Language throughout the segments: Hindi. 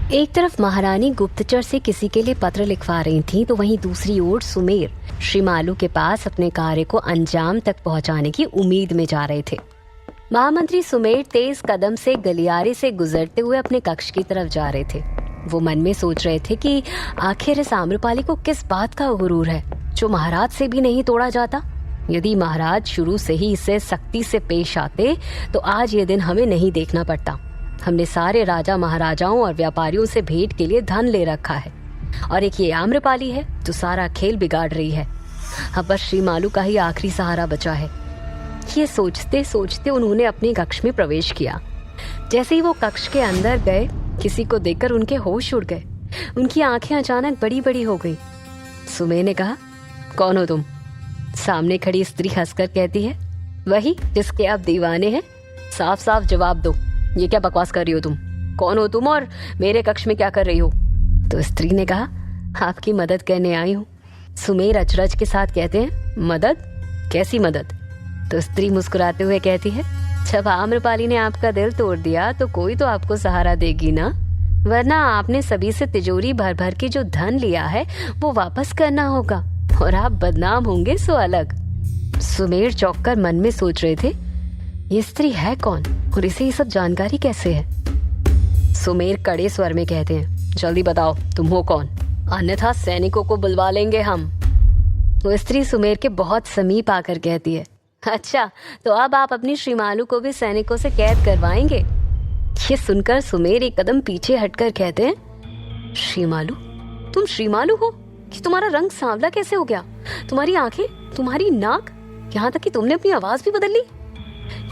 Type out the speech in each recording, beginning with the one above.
एक तरफ महारानी गुप्तचर से किसी के लिए पत्र लिखवा रही थी, तो वहीं दूसरी ओर सुमेर श्रीमालू के पास अपने कार्य को अंजाम तक पहुंचाने की उम्मीद में जा रहे थे। महामंत्री सुमेर तेज कदम से गलियारे से गुजरते हुए अपने कक्ष की तरफ जा रहे थे। वो मन में सोच रहे थे कि आखिर इस आम्रपाली को किस बात का गुरूर है जो महाराज से भी नहीं तोड़ा जाता। यदि महाराज शुरू से ही इससे सख्ती से पेश आते तो आज ये दिन हमें नहीं देखना पड़ता। हमने सारे राजा महाराजाओं और व्यापारियों से भेंट के लिए धन ले रखा है, और एक ये आम्रपाली है जो सारा खेल बिगाड़ रही है। अब बस श्रीमालू का ही आखिरी सहारा बचा है। ये सोचते सोचते उन्होंने अपने कक्ष में प्रवेश किया। जैसे ही वो कक्ष के अंदर गए, किसी को देखकर उनके होश उड़ गए। उनकी आंखें अचानक बड़ी बड़ी हो गई। सुमेर ने कहा, कौन हो तुम? सामने खड़ी स्त्री हंसकर कहती है, वही जिसके आप दीवाने हैं। साफ साफ जवाब दो, ये क्या बकवास कर रही हो तुम? कौन हो तुम और मेरे कक्ष में क्या कर रही हो? तो स्त्री ने कहा, आपकी मदद करने आई हूँ। सुमेर अचरज के साथ कहते हैं, मदद? कैसी मदद? तो स्त्री मुस्कुराते हुए कहती है, जब आम्रपाली ने आपका दिल तोड़ दिया तो कोई तो आपको सहारा देगी ना, वरना आपने सभी से तिजोरी भर भर के जो धन लिया है वो वापस करना होगा, और आप बदनाम होंगे सो अलग। सुमेर चौंक कर मन में सोच रहे थे, ये स्त्री है कौन और इसे ये सब जानकारी कैसे है? सुमेर कड़े स्वर में कहते हैं, जल्दी बताओ तुम हो कौन, अन्यथा सैनिकों को बुलवा लेंगे हम। वो स्त्री सुमेर के बहुत समीप आकर कहती है, अच्छा तो अब आप अपनी श्रीमालू को भी सैनिकों से कैद करवाएंगे? ये सुनकर सुमेर एक कदम पीछे हटकर कहते हैं, श्रीमालू? तुम श्रीमालू हो? कि तुम्हारा रंग सांवला कैसे हो गया? तुम्हारी आंखें, तुम्हारी नाक, यहाँ तक कि तुमने अपनी आवाज भी बदल ली।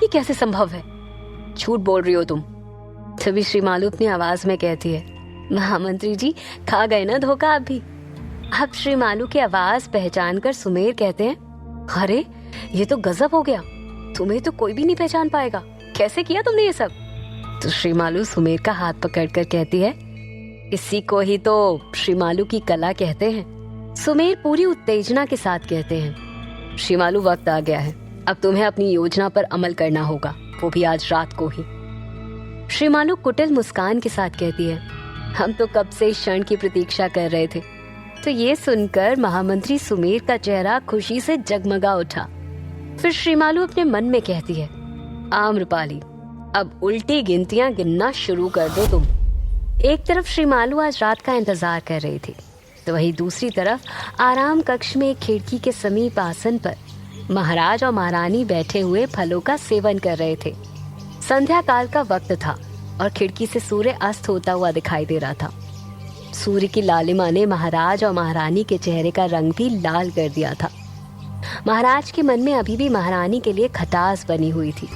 ये कैसे संभव है? झूठ बोल रही हो तुम। तभी श्रीमालू अपनी आवाज में कहती है, महामंत्री जी खा गए ना धोखा आप भी। अब श्रीमालू की आवाज पहचान कर सुमेर कहते हैं, अरे ये तो गजब हो गया, तुम्हें तो कोई भी नहीं पहचान पाएगा, कैसे किया तुमने ये सब? तो श्रीमालू सुमेर का हाथ पकड़कर कहती है, इसी को ही तो श्रीमालू की कला कहते हैं। सुमेर पूरी उत्तेजना के साथ कहते हैं, श्रीमालू वक्त आ गया है, अब तुम्हें अपनी योजना पर अमल करना होगा, वो भी आज रात को ही। श्रीमालू कुटिल मुस्कान के साथ कहती है, हम तो कब से इस क्षण की प्रतीक्षा कर रहे थे। तो ये सुनकर महामंत्री सुमेर का चेहरा खुशी से जगमगा उठा। फिर श्रीमालू अपने मन में कहती है, आम्रपाली अब उल्टी गिनतियां गिनना शुरू कर दो तुम। एक तरफ श्रीमालू आज रात का इंतजार कर रही थी, तो वहीं दूसरी तरफ आराम कक्ष में एक खिड़की के समीप आसन पर महाराज और महारानी बैठे हुए फलों का सेवन कर रहे थे। संध्या काल का वक्त था और खिड़की से सूर्य अस्त होता हुआ दिखाई दे रहा था। सूर्य की लालिमा ने महाराज और महारानी के चेहरे का रंग भी लाल कर दिया था। महाराज के मन में अभी भी महारानी के लिए खटास बनी हुई थी,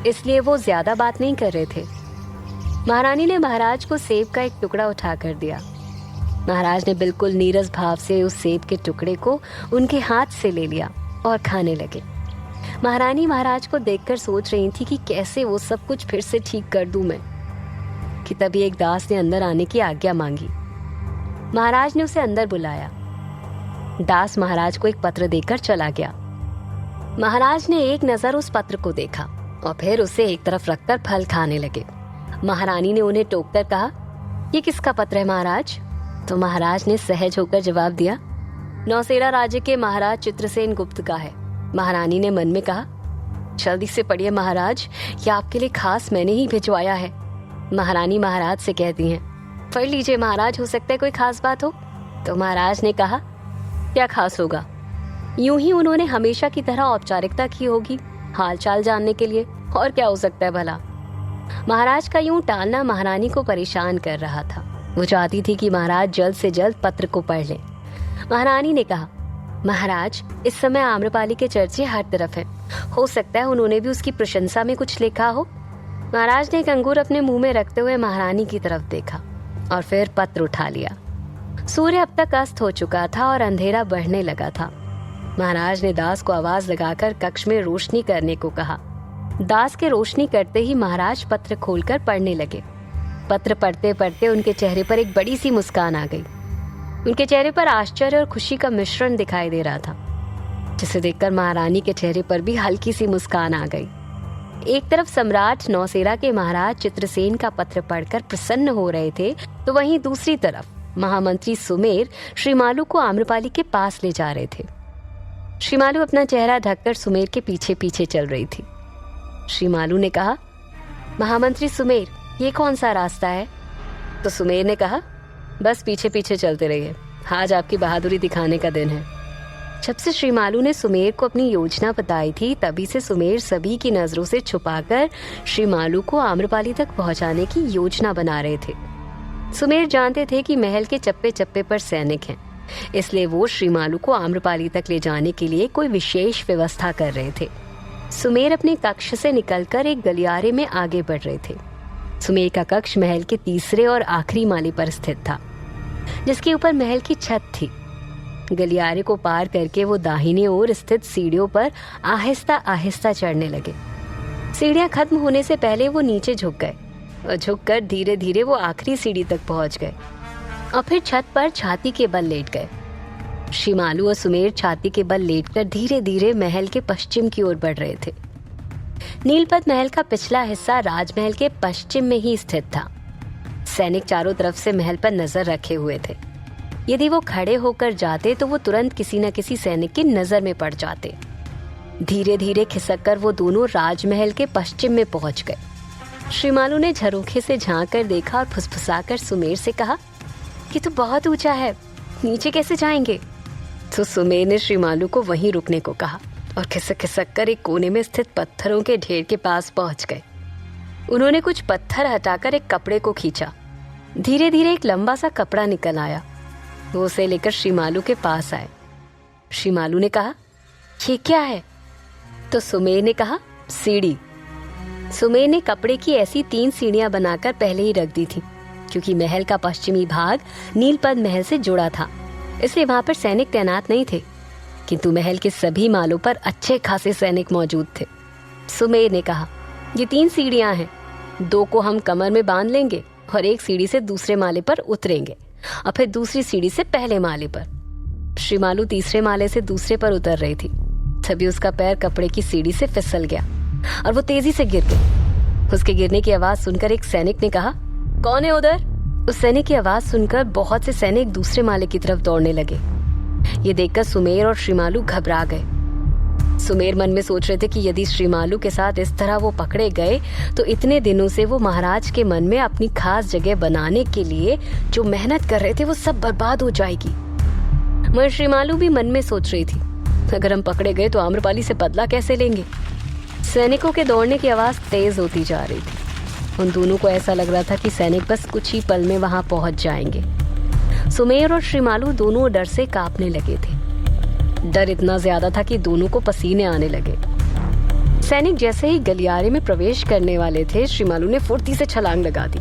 इसलिए वो ज्यादा बात नहीं कर रहे थे। महारानी ने महाराज को सेब का एक टुकड़ा उठा कर दिया। महाराज ने बिल्कुल नीरस भाव से उस सेब के टुकड़े को उनके हाथ से ले लिया और खाने लगे। महारानी महाराज को देखकर सोच रही थी कि कैसे वो सब कुछ फिर से ठीक कर दूं मैं, कि तभी एक दास ने अंदर आने की आज्ञा मांगी। महाराज ने उसे अंदर बुलाया। दास महाराज को एक पत्र देकर चला गया। महाराज ने एक नजर उस पत्र को देखा और फिर उसे एक तरफ रखकर फल खाने लगे। महारानी ने उन्हें टोककर कहा, ये किसका पत्र है महाराज? तो महाराज ने सहज होकर जवाब दिया, नौसेरा राज्य के महाराज चित्रसेन गुप्त का है। महारानी ने मन में कहा, जल्दी से पढ़िए महाराज, ये आपके लिए खास मैंने ही भिजवाया है। महारानी महाराज से कहती हैं, पढ़ लीजिए महाराज, हो सकता है कोई खास बात हो। तो महाराज ने कहा, क्या खास होगा? यूं ही उन्होंने हमेशा की तरह औपचारिकता की होगी हालचाल जानने के लिए, और क्या हो सकता है भला। महाराज का यूं टालना महारानी को परेशान कर रहा था। वो चाहती थी कि महाराज जल्द से जल्द पत्र को पढ़ लें। महारानी ने कहा, महाराज इस समय आम्रपाली के चर्चे हर तरफ हैं, हो सकता है उन्होंने भी उसकी प्रशंसा में कुछ लिखा हो। महाराज ने एक अंगूर अपने मुंह में रखते हुए महारानी की तरफ देखा और फिर पत्र उठा लिया। सूर्य अब तक अस्त हो चुका था और अंधेरा बढ़ने लगा था। महाराज ने दास को आवाज लगाकर कक्ष में रोशनी करने को कहा। दास के रोशनी करते ही महाराज पत्र खोलकर पढ़ने लगे। पत्र पढ़ते पढ़ते उनके चेहरे पर एक बड़ी सी मुस्कान आ गई। उनके चेहरे पर आश्चर्य और खुशी का मिश्रण दिखाई दे रहा था, जिसे देखकर महारानी के चेहरे पर भी हल्की सी मुस्कान आ गई। एक तरफ सम्राट नौसेरा के महाराज चित्रसेन का पत्र पढ़कर प्रसन्न हो रहे थे, तो वहीं दूसरी तरफ महामंत्री सुमेर श्रीमालू को आम्रपाली के पास ले जा रहे थे। श्रीमालू अपना चेहरा ढककर सुमेर के पीछे पीछे चल रही थी। श्रीमालू ने कहा, महामंत्री सुमेर, ये कौन सा रास्ता है? तो सुमेर ने कहा, बस पीछे पीछे चलते रहिए, आज आपकी बहादुरी दिखाने का दिन है। जब से श्रीमालू ने सुमेर को अपनी योजना बताई थी, तभी से सुमेर सभी की नजरों से छुपाकर श्रीमालू को आम्रपाली तक पहुंचाने की योजना बना रहे थे। सुमेर जानते थे कि महल के चप्पे चप्पे पर सैनिक हैं, इसलिए वो श्रीमालू को आम्रपाली तक ले जाने के लिए कोई विशेष व्यवस्था कर रहे थे। सुमेर अपने कक्ष से निकलकर एक गलियारे में आगे बढ़ रहे थे। सुमेर का कक्ष महल के तीसरे और आखिरी माले पर स्थित था, जिसके ऊपर महल की छत थी। गलियारे को पार करके वो दाहिने ओर स्थित सीढ़ियों पर आहिस्ता आहिस्ता चढ़ने लगे। सीढ़ियां खत्म होने से पहले वो नीचे झुक गए और झुककर धीरे धीरे वो आखिरी सीढ़ी तक पहुंच गए और फिर छत पर छाती के बल लेट गए। श्रीमालू और सुमेर छाती के बल लेटकर धीरे धीरे महल के पश्चिम की ओर बढ़ रहे थे। नीलपत महल का पिछला हिस्सा राजमहल के पश्चिम में ही स्थित था। सैनिक चारों तरफ से महल पर नजर रखे हुए थे। यदि वो खड़े होकर जाते तो वो तुरंत किसी न किसी सैनिक की नजर में पड़ जाते। धीरे धीरे खिसककर वो दोनों राजमहल के पश्चिम में पहुंच गए। श्रीमालू ने झरोखे से झांक कर देखा और फुसफुसाकर सुमेर से कहा कि तू बहुत ऊंचा है, नीचे कैसे जाएंगे? तो सुमेर ने श्रीमालू को वहीं रुकने को कहा और खिसक खिसक कर एक कोने में स्थित पत्थरों के ढेर के पास पहुंच गए। उन्होंने कुछ पत्थर हटाकर एक कपड़े को खींचा। धीरे धीरे एक लंबा सा कपड़ा निकल आया। वो उसे लेकर श्रीमालू के पास आए। श्रीमालू ने कहा, ये क्या है? तो सुमेर ने कहा, सीढ़ी। सुमेर ने कपड़े की ऐसी 3 सीढ़ियां बनाकर पहले ही रख दी थी, क्योंकि महल का पश्चिमी भाग नीलपत महल से जुड़ा था, इसलिए वहां पर सैनिक तैनात नहीं थे, किंतु महल के सभी मालों पर अच्छे खासे सैनिक मौजूद थे। सुमेर ने कहा, ये 3 सीढ़ियां हैं, 2 को हम कमर में बांध लेंगे और एक सीढ़ी से दूसरे माले पर उतरेंगे और फिर दूसरी सीढ़ी से पहले माले पर। श्रीमालू तीसरे माले से दूसरे पर उतर रही थी, तभी उसका पैर कपड़े की सीढ़ी से फिसल गया और वो तेजी से गिर गई। उसके गिरने की आवाज सुनकर एक सैनिक ने कहा, कौन है उधर? उस सैनिक की आवाज सुनकर बहुत से सैनिक दूसरे माले की तरफ दौड़ने लगे। ये देखकर सुमेर और श्रीमालू घबरा गए। सुमेर मन में सोच रहे थे कि यदि श्रीमालू के साथ इस तरह वो पकड़े गए तो इतने दिनों से वो महाराज के मन में अपनी खास जगह बनाने के लिए जो मेहनत कर रहे थे वो सब बर्बाद हो जाएगी। मगर श्रीमालू भी मन में सोच रही थी, अगर हम पकड़े गए तो आम्रपाली से बदला कैसे लेंगे? सैनिकों के दौड़ने की आवाज तेज होती जा रही थी। उन दोनों को ऐसा लग रहा था कि सैनिक बस कुछ ही पल में वहां पहुंच जाएंगे। सुमेर और श्रीमालू दोनों डर से कांपने लगे थे। डर इतना ज्यादा था कि दोनों को पसीने आने लगे। सैनिक जैसे ही गलियारे में प्रवेश करने वाले थे, श्रीमालू ने फुर्ती से छलांग लगा दी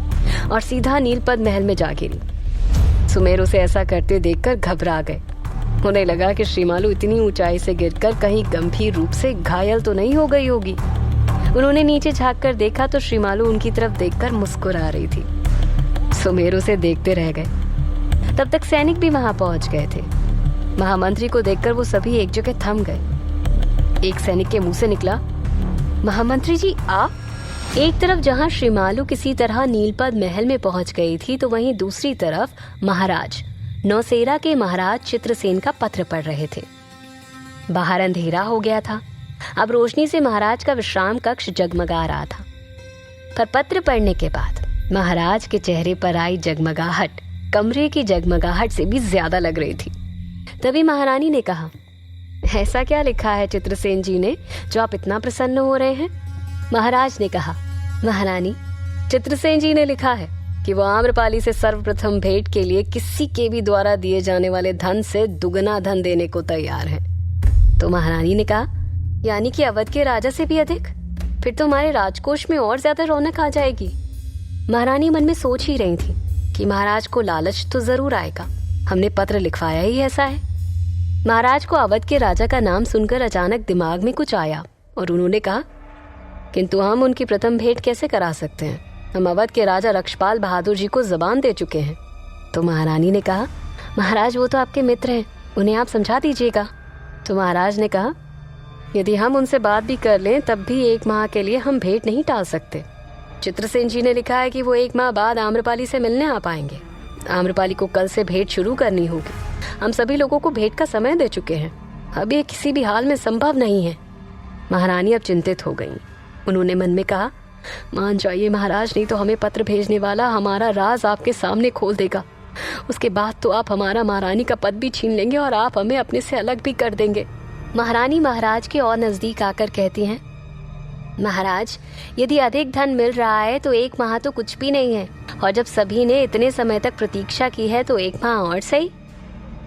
और सीधा नीलपत महल में जा गिरी। सुमेर उसे ऐसा करते देखकर घबरा गए। उन्हें लगा कि श्रीमालू इतनी ऊंचाई से गिरकर कहीं गंभीर रूप से घायल तो नहीं हो गई होगी। उन्होंने नीचे झांक कर देखा तो श्रीमालू उनकी तरफ देखकर मुस्कुरा रही थी। सुमेर उसे देखते रह गए। तब तक सैनिक भी वहां पहुंच गए थे। महामंत्री को देखकर वो सभी एक जगह थम गए। एक सैनिक के मुंह से निकला, महामंत्री जी आप? एक तरफ जहां श्रीमालू किसी तरह नीलपत महल में पहुंच गई थी, तो वहीं दूसरी तरफ महाराज नौसेरा के महाराज चित्रसेन का पत्र पढ़ रहे थे। बाहर अंधेरा हो गया था। अब रोशनी से महाराज का विश्राम कक्ष जगमगा रहा था। पर पत्र पढ़ने के बाद महाराज के चेहरे पर आई जगमगाहट कमरे की जगमगाहट से भी ज्यादा लग रही थी। तभी महारानी ने कहा, ऐसा क्या लिखा है चित्रसेन जी ने जो आप इतना प्रसन्न हो रहे हैं? महाराज ने कहा, महारानी, चित्रसेन जी ने लिखा है कि वो आम्रपाली से सर्वप्रथम भेंट के लिए किसी के भी द्वारा दिए जाने वाले धन से दुगना धन देने को तैयार हैं। तो महारानी ने कहा, यानी कि अवध के राजा से भी अधिक? फिर तो हमारे राजकोष में और ज्यादा रौनक आ जाएगी। महारानी मन में सोच ही रही थी कि महाराज को लालच तो जरूर आएगा, हमने पत्र लिखवाया ही ऐसा है। महाराज को अवध के राजा का नाम सुनकर अचानक दिमाग में कुछ आया और उन्होंने कहा, किंतु हम उनकी प्रथम भेंट कैसे करा सकते हैं? हम अवध के राजा रक्षपाल बहादुर जी को जबान दे चुके हैं। तो महारानी ने कहा, महाराज वो तो आपके मित्र हैं, उन्हें आप समझा दीजिएगा। तो महाराज ने कहा, यदि हम उनसे बात भी कर लें तब भी 1 माह के लिए हम भेंट नहीं टाल सकते। चित्रसेन जी ने लिखा है कि वो 1 माह बाद आम्रपाली से मिलने आ पाएंगे। आम्रपाली को कल से भेंट शुरू करनी होगी। हम सभी लोगों को भेंट का समय दे चुके हैं। अब ये किसी भी हाल में संभव नहीं है। महारानी अब चिंतित हो गईं। उन्होंने मन में कहा, मान जाइए महाराज, नहीं तो हमें पत्र भेजने वाला हमारा राज आपके सामने खोल देगा। उसके बाद तो आप हमारा महारानी का पद भी छीन लेंगे और आप हमें अपने से अलग भी कर देंगे। महारानी महाराज के और नजदीक आकर कहती हैं, महाराज, यदि अधिक धन मिल रहा है तो 1 माह तो कुछ भी नहीं है, और जब सभी ने इतने समय तक प्रतीक्षा की है तो 1 माह और सही।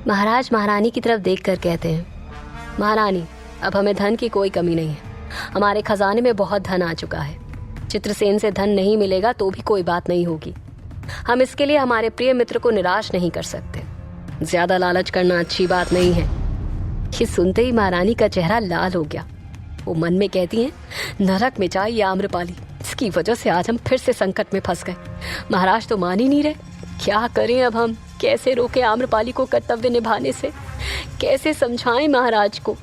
महाराज महारानी की तरफ देखकर कहते हैं, महारानी, अब हमें धन की कोई कमी नहीं है। हमारे खजाने में बहुत धन आ चुका है। चित्रसेन से धन नहीं मिलेगा तो भी कोई बात नहीं होगी। हम इसके लिए हमारे प्रिय मित्र को निराश नहीं कर सकते। ज्यादा लालच करना अच्छी बात नहीं है। ये सुनते ही महारानी का चेहरा लाल हो गया। वो मन में कहती हैं, नरक में जाए ये आम्रपाली, इसकी वजह से आज हम फिर से संकट में फंस गए। महाराज तो मान ही नहीं रहे। क्या करें अब हम? कैसे रोके आम्रपाली को कर्तव्य निभाने से? कैसे समझाएं महाराज को?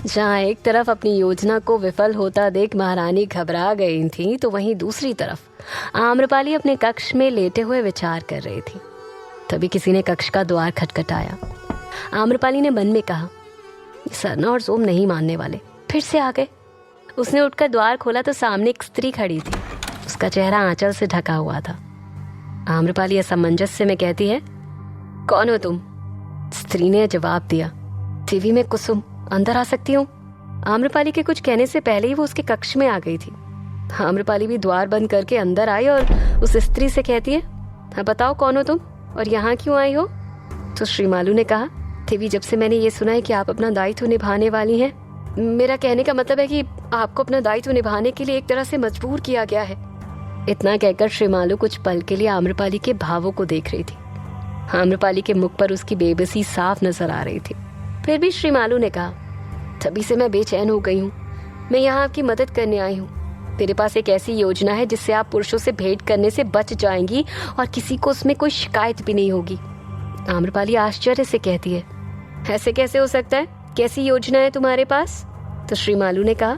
जहाँ एक तरफ अपनी योजना को विफल होता देख महारानी घबरा गई थी, तो वहीं दूसरी तरफ आम्रपाली अपने कक्ष में लेटे हुए विचार कर रही थी। तभी किसी ने कक्ष का द्वार खटखटाया। आम्रपाली ने मन में कहा, सरना और सोम नहीं मानने वाले, फिर से आ गए। उसने उठकर द्वार खोला तो सामने एक स्त्री खड़ी थी। उसका चेहरा आंचल से ढका हुआ था। आम्रपाली असमंजस्य में कहती है, कौन हो तुम? स्त्री ने जवाब दिया, देवी में कुसुम, अंदर आ सकती हूँ? आम्रपाली के कुछ कहने से पहले ही वो उसके कक्ष में आ गई थी। आम्रपाली भी द्वार बंद करके अंदर आई और उस स्त्री से कहती है, हाँ बताओ, कौन हो तुम और यहाँ क्यों आई हो? तो श्रीमालू ने कहा, देवी, जब से मैंने ये सुना है कि आप अपना दायित्व निभाने वाली हैं, मेरा कहने का मतलब है कि आपको अपना दायित्व निभाने के लिए एक तरह से मजबूर किया गया है। इतना कहकर श्रीमालू कुछ पल के लिए आम्रपाली के भावों को देख रही थी। आम्रपाली के मुख पर उसकी बेबसी साफ नजर आ रही थी। फिर भी श्रीमालू ने कहा, तभी से मैं बेचैन हो गई हूँ। मैं यहाँ आपकी मदद करने आई हूँ। मेरे पास एक ऐसी योजना है जिससे आप पुरुषों से भेंट करने से बच जाएंगी और किसी को उसमें कोई शिकायत भी नहीं होगी। आम्रपाली आश्चर्य से कहती है, ऐसे कैसे हो सकता है? कैसी योजना है तुम्हारे पास? तो श्रीमालू ने कहा,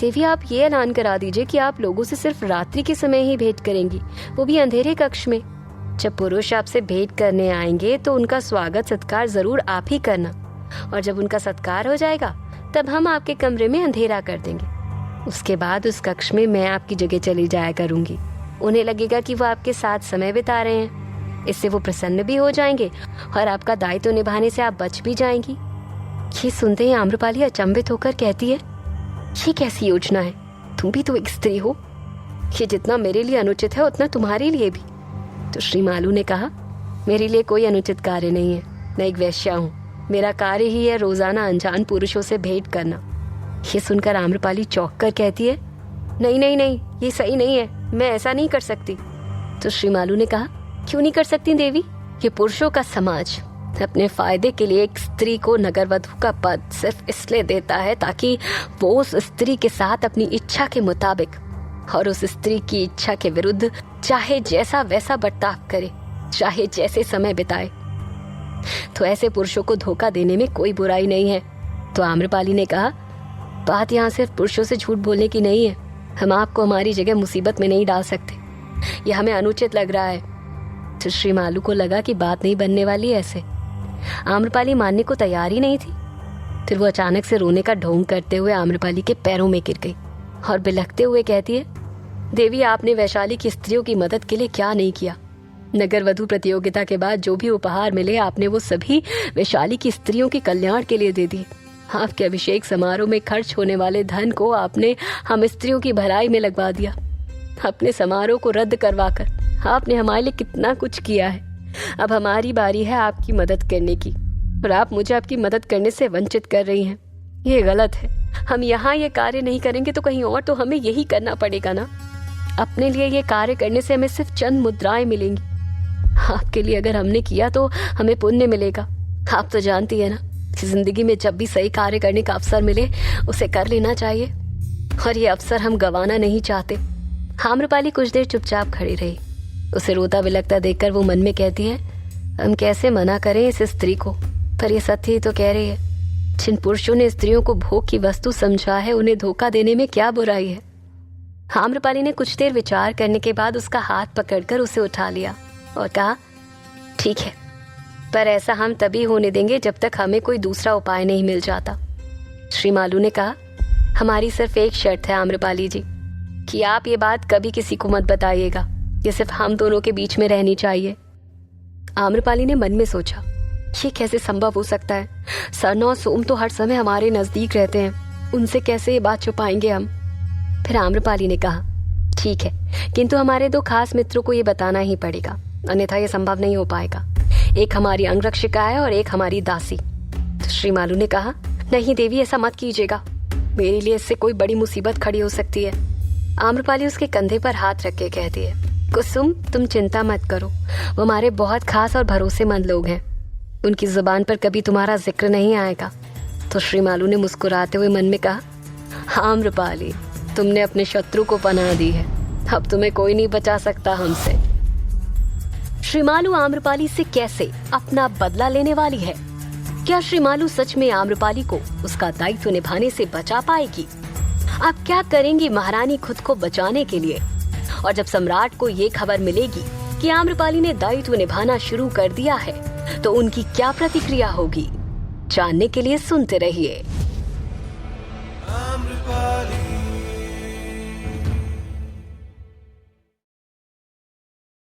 देवी, आप ये ऐलान करा दीजिए कि आप लोगों से सिर्फ रात्रि के समय ही भेंट करेंगी, वो भी अंधेरे कक्ष में। जब पुरुष आपसे भेंट करने आएंगे तो उनका स्वागत सत्कार जरूर आप ही करना, और जब उनका सत्कार हो जाएगा तब हम आपके कमरे में अंधेरा कर देंगे। उसके बाद उस कक्ष में मैं आपकी जगह चली जाया करूंगी। उन्हें लगेगा कि वो आपके साथ समय बिता रहे हैं। इससे वो प्रसन्न भी हो जाएंगे और आपका दायित्व निभाने से आप बच भी जाएंगी। ये सुनते ही आम्रपाली अचंभित होकर कहती है, ये कैसी योजना है? तुम भी तो एक स्त्री हो। ये जितना मेरे लिए अनुचित है उतना तुम्हारे लिए भी। तो श्रीमालू ने कहा, मेरे लिए कोई अनुचित कार्य नहीं है। मैं एक वैश्या हूँ। मेरा कार्य ही है रोजाना अनजान पुरुषों से भेंट करना। ये सुनकर आम्रपाली चौंक कर कहती है, नहीं नहीं नहीं, ये सही नहीं है, मैं ऐसा नहीं कर सकती। तो श्रीमालू ने कहा, क्यों नहीं कर सकती देवी? ये पुरुषों का समाज अपने फायदे के लिए एक स्त्री को नगरवधू का पद सिर्फ इसलिए देता है ताकि वो उस स्त्री के साथ अपनी इच्छा के मुताबिक और उस स्त्री की इच्छा के विरुद्ध चाहे जैसा वैसा बर्ताव करे, चाहे जैसे समय बिताए। तो ऐसे पुरुषों को धोखा देने में कोई बुराई नहीं है। तो आम्रपाली ने कहा, बात यहाँ सिर्फ पुरुषों से झूठ बोलने की नहीं है। हम आपको हमारी जगह मुसीबत में नहीं डाल सकते। यह हमें अनुचित लग रहा है। तो श्रीमालू को लगा कि बात नहीं बनने वाली ऐसे। आम्रपाली मानने को तैयार ही नहीं थी। फिर वो अचानक से रोने का ढोंग करते हुए आम्रपाली के पैरों में गिर गई और बिलखते हुए कहती है, देवी, आपने वैशाली की स्त्रियों की मदद के लिए क्या नहीं किया? नगरवधू प्रतियोगिता के बाद जो भी उपहार मिले आपने वो सभी वैशाली की स्त्रियों के कल्याण के लिए दे दिए। आपके अभिषेक समारोह में खर्च होने वाले धन को आपने हम स्त्रियों की भलाई में लगवा दिया। अपने समारोह को रद्द करवाकर आपने हमारे लिए कितना कुछ किया है। अब हमारी बारी है आपकी मदद करने की, और आप मुझे आपकी मदद करने से वंचित कर रही हैं। ये गलत है। हम यहाँ ये कार्य नहीं करेंगे तो कहीं और तो हमें यही करना पड़ेगा ना। अपने लिए ये कार्य करने से हमें सिर्फ चंद मुद्राएं मिलेंगी। आपके लिए अगर हमने किया तो हमें पुण्य मिलेगा। आप तो जानती है ना कि जिंदगी में जब भी सही कार्य करने का अवसर मिले उसे कर लेना चाहिए, और ये अवसर हम गंवाना नहीं चाहते। आम्रपाली कुछ देर चुपचाप खड़ी रही। उसे रोता बिलखता देखकर वो मन में कहती है, हम कैसे मना करें इस स्त्री को, पर ये सत्य ही तो कह रही है। जिन पुरुषों ने स्त्रियों को भोग की वस्तु समझा है उन्हें धोखा देने में क्या बुराई है। आम्रपाली ने कुछ देर विचार करने के बाद उसका हाथ पकड़कर उसे उठा लिया और कहा, ठीक है, पर ऐसा हम तभी होने देंगे जब तक हमें कोई दूसरा उपाय नहीं मिल जाता। श्री मालू ने कहा, हमारी सिर्फ एक शर्त है आम्रपाली जी, कि आप ये बात कभी किसी को मत बताइएगा। ये सिर्फ हम दोनों के बीच में रहनी चाहिए। आम्रपाली ने मन में सोचा, ये कैसे संभव हो सकता है? सरना और सोम तो हर समय हमारे नजदीक रहते हैं, उनसे कैसे ये बात छुपाएंगे हम? फिर आम्रपाली ने कहा, ठीक है, किंतु हमारे दो खास मित्रों को ये बताना ही पड़ेगा, अन्यथा ये संभव नहीं हो पाएगा। एक हमारी अंगरक्षिका है और एक हमारी दासी। तो श्री मालू ने कहा, नहीं देवी, ऐसा मत कीजिएगा, मेरे लिए इससे कोई बड़ी मुसीबत खड़ी हो सकती है। आम्रपाली उसके कंधे पर हाथ रख के कहती है, कुसुम, तुम चिंता मत करो, वो हमारे बहुत खास और भरोसेमंद लोग हैं, उनकी जुबान पर कभी तुम्हारा जिक्र नहीं आएगा। तो श्री मालू ने मुस्कुराते हुए मन में कहा, आम्रपाली, तुमने अपने शत्रु को पनाह दी है, अब तुम्हें कोई नहीं बचा सकता हमसे। श्री मालू आम्रपाली से कैसे अपना बदला लेने वाली है? क्या श्री मालू सच में आम्रपाली को उसका दायित्व निभाने से बचा पाएगी? अब क्या करेंगी महारानी खुद को बचाने के लिए? और जब सम्राट को ये खबर मिलेगी कि आम्रपाली ने दायित्व निभाना शुरू कर दिया है, तो उनकी क्या प्रतिक्रिया होगी? जानने के लिए सुनते रहिए। आम्रपाली।